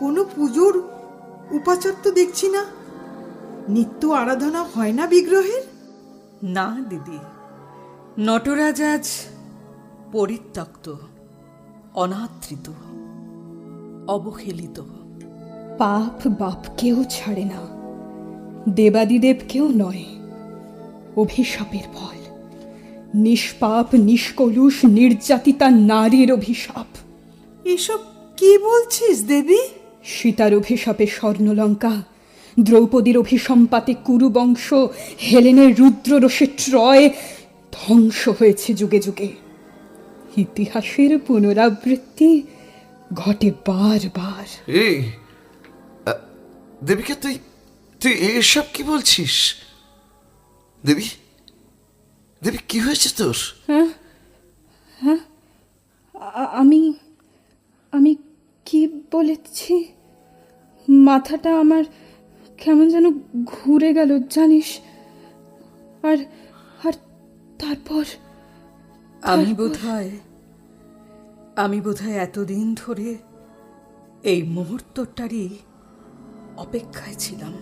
কোনো পুজোর উপাচার তো দেখছি না। নিত্য আরাধনা হয় না বিগ্রহের? না দিদি, নটরাজ আজ পরিত্যক্ত, অনাদৃত, অবহেলিত। পাপ বাপকেও ছাড়ে না, দেবাদিদেবকেও নয়। অভিশাপের ফল, নিষ্পাপ নিষ্কলুষ নির্যাতিতা নারীর অভিশাপ। এসব কি বলছিস দেবী? সীতার অভিশাপে স্বর্ণলঙ্কা, দ্রৌপদীর অভিসম্পাতে কুরুবংশ, হেলেনের রুদ্ররোষে ট্রয় ধ্বংস হয়েছে যুগে যুগে। ইতিহাসের পুনরাবৃত্তি ঘটে বারবার। এই দেবিকা, তুই তুই এসব কি বলছিস? দেবী, দেবী, কি হয়েছে তোর? আমি আমি কি বলেছি? মাথাটা আমার কেমন যেন ঘুরে গেল জানিস। আর আর তারপর আমি বোধহয় এতদিন ধরে এই মুহূর্তটারই অপেক্ষায় ছিলাম।